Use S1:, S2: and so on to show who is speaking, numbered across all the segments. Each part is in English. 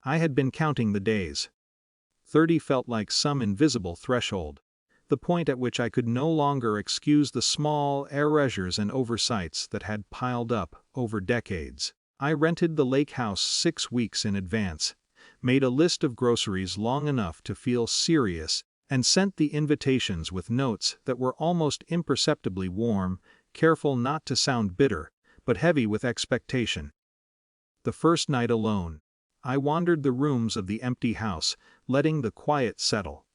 S1: I had been counting the days. 30 felt like some invisible threshold, the point at which I could no longer excuse the small errors and oversights that had piled up over decades. I rented the lake house 6 weeks in advance, made a list of groceries long enough to feel serious, and sent the invitations with notes that were almost imperceptibly warm, careful not to sound bitter, but heavy with expectation. The first night alone, I wandered the rooms of the empty house, letting the quiet settle.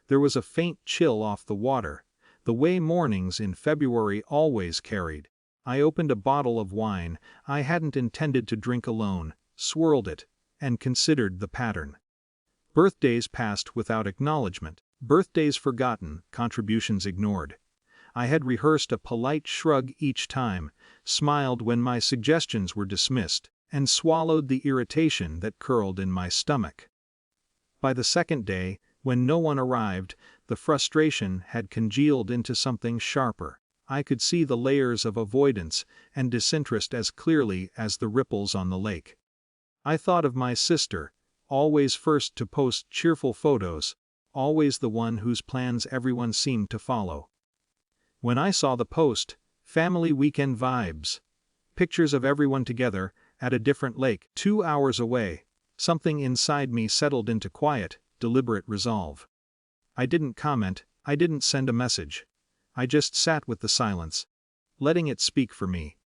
S1: There was a faint chill off the water, the way mornings in February always carried. I opened a bottle of wine I hadn't intended to drink alone, swirled it, and considered the pattern. Birthdays passed without acknowledgement, birthdays forgotten, contributions ignored. I had rehearsed a polite shrug each time, smiled when my suggestions were dismissed, and swallowed the irritation that curled in my stomach. By the second day, when no one arrived, the frustration had congealed into something sharper. I could see the layers of avoidance and disinterest as clearly as the ripples on the lake. I thought of my sister, always first to post cheerful photos, always the one whose plans everyone seemed to follow. When I saw the post, family weekend vibes, pictures of everyone together, at a different lake, 2 hours away, something inside me settled into quiet, deliberate resolve. I didn't comment, I didn't send a message. I just sat with the silence, letting it speak for me.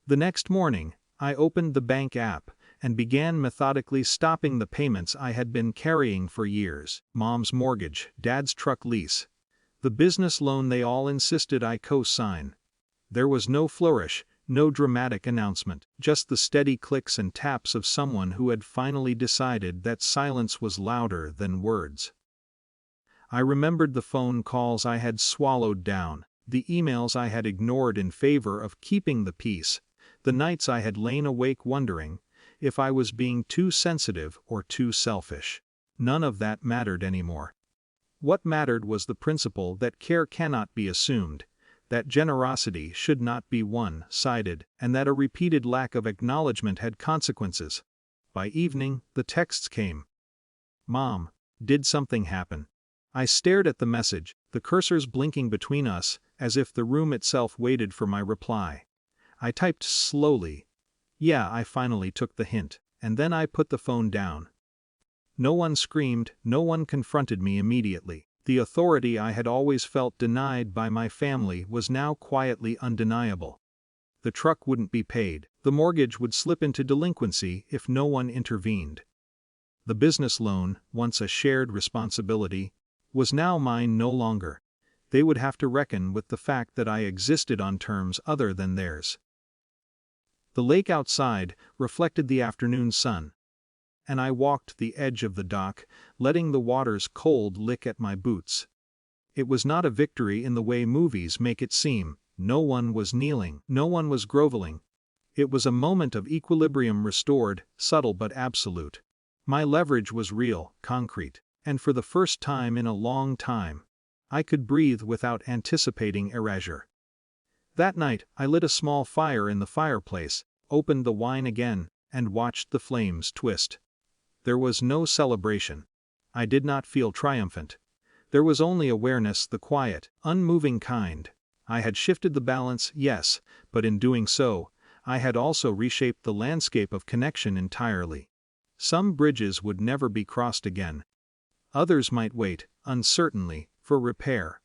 S1: The next morning, I opened the bank app and began methodically stopping the payments I had been carrying for years. Mom's mortgage, Dad's truck lease, the business loan they all insisted I co-sign. There was no flourish, no dramatic announcement, just the steady clicks and taps of someone who had finally decided that silence was louder than words. I remembered the phone calls I had swallowed down, the emails I had ignored in favor of keeping the peace, the nights I had lain awake wondering if I was being too sensitive or too selfish. None of that mattered anymore. What mattered was the principle that care cannot be assumed, that generosity should not be one-sided, and that a repeated lack of acknowledgement had consequences. By evening, the texts came. "Mom, did something happen?" I stared at the message, the cursors blinking between us, as if the room itself waited for my reply. I typed slowly. Yeah, I finally took the hint, and then I put the phone down. No one screamed, no one confronted me immediately. The authority I had always felt denied by my family was now quietly undeniable. The truck wouldn't be paid, the mortgage would slip into delinquency if no one intervened. The business loan, once a shared responsibility, was now mine no longer. They would have to reckon with the fact that I existed on terms other than theirs. The lake outside reflected the afternoon sun, and I walked the edge of the dock, letting the water's cold lick at my boots. It was not a victory in the way movies make it seem. No one was kneeling, no one was groveling. It was a moment of equilibrium restored, subtle but absolute. My leverage was real, concrete, and for the first time in a long time, I could breathe without anticipating erasure. That night, I lit a small fire in the fireplace, opened the wine again, and watched the flames twist. There was no celebration. I did not feel triumphant. There was only awareness, the quiet, unmoving kind. I had shifted the balance, yes, but in doing so, I had also reshaped the landscape of connection entirely. Some bridges would never be crossed again. Others might wait, uncertainly, for repair.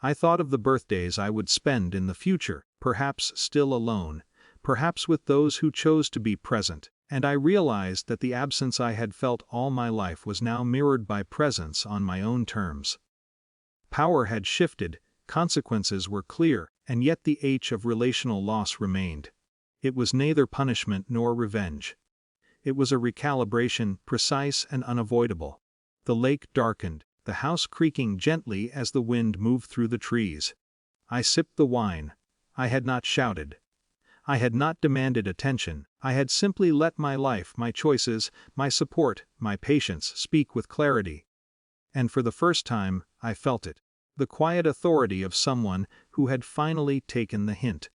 S1: I thought of the birthdays I would spend in the future, perhaps still alone, perhaps with those who chose to be present, and I realized that the absence I had felt all my life was now mirrored by presence on my own terms. Power had shifted, consequences were clear, and yet the ache of relational loss remained. It was neither punishment nor revenge. It was a recalibration, precise and unavoidable. The lake darkened, the house creaking gently as the wind moved through the trees. I sipped the wine. I had not shouted. I had not demanded attention. I had simply let my life, my choices, my support, my patience speak with clarity. And for the first time, I felt it. The quiet authority of someone who had finally taken the hint.